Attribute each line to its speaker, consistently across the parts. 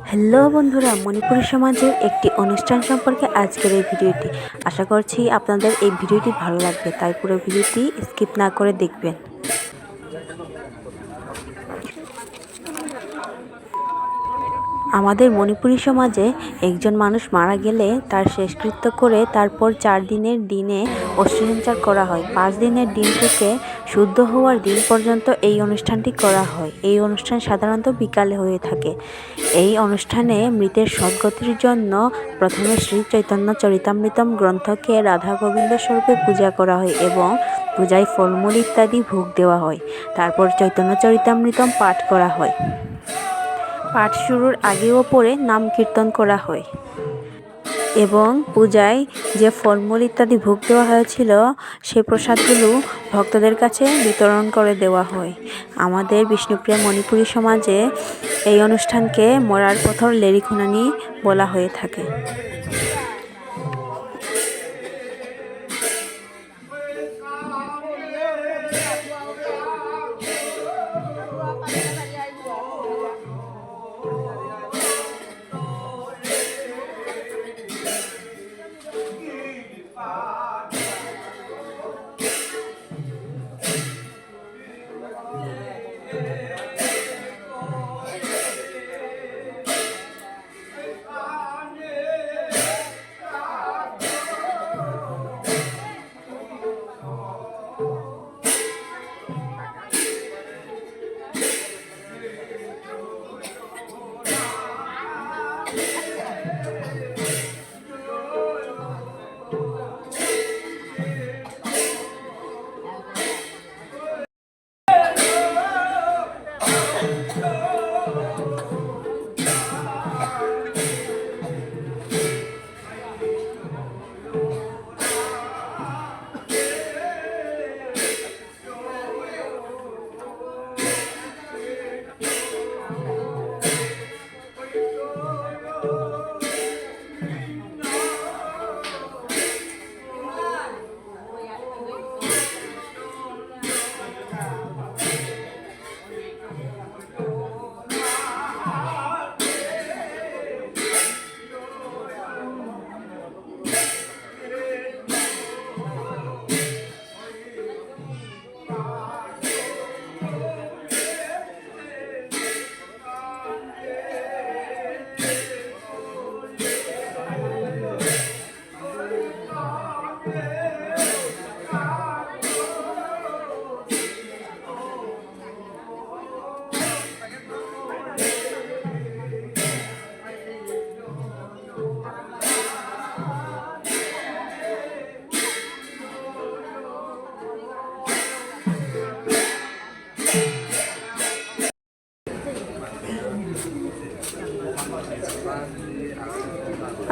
Speaker 1: Hello বন্ধুরা, মণিপুরী সমাজের একটি অনুষ্ঠান সম্পর্কে আজকের এই ভিডিওটি। আশা করছি আপনাদের এই ভিডিওটি ভালো লাগবে, তাই পুরো ভিডিওটি স্কিপ না করে দেখবেন। আমাদের মণিপুরী সমাজে একজন মানুষ মারা গেলে তার শেষকৃত্য করে তারপর 4 দিনের দিনে অস্থিসঞ্চার করা হয়। 5 দিনের দিন থেকে শুদ্ধ হওয়ার দিন পর্যন্ত এই অনুষ্ঠানটি করা হয়। এই অনুষ্ঠান সাধারণত বিকালে হয়ে থাকে। এই অনুষ্ঠানে মৃতের সদ্গতির জন্য প্রথমে শ্রী চৈতন্য চরিতামৃতম গ্রন্থকে রাধা গোবিন্দ স্বরূপে পূজা করা হয় এবং পূজায় ফলমূল ইত্যাদি ভোগ দেওয়া হয়। তারপর চৈতন্য চরিতামৃতম পাঠ করা হয়। পাঠ শুরুর আগে ও পরে নাম কীর্তন করা হয় এবং পূজায় যে ফলমূল ইত্যাদি ভোগ দেওয়া হয়েছিল সেই প্রসাদগুলো ভক্তদের কাছে বিতরণ করে দেওয়া হয়। আমাদের বিষ্ণুপ্রিয়া মণিপুরী সমাজে এই অনুষ্ঠানকে মরার পথর লেরিখুনানি বলা হয়ে থাকে।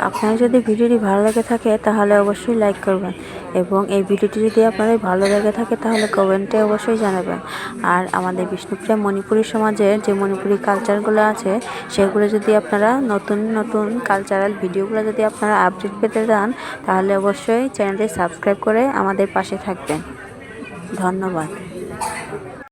Speaker 1: আপনার যদি ভিডিওটি ভালো লেগে থাকে তাহলে অবশ্যই লাইক করবেন এবং এই ভিডিওটি যদি আপনাদের ভালো লেগে থাকে তাহলে কমেন্টে অবশ্যই জানাবেন। আর আমাদের বিষ্ণুপ্রিয়া মণিপুরী সমাজের যে মণিপুরি কালচারগুলো আছে সেগুলো যদি আপনারা নতুন নতুন কালচারাল ভিডিওগুলো যদি আপনারা আপডেট পেতে চান তাহলে অবশ্যই চ্যানেলটি সাবস্ক্রাইব করে আমাদের পাশে থাকবেন। ধন্যবাদ।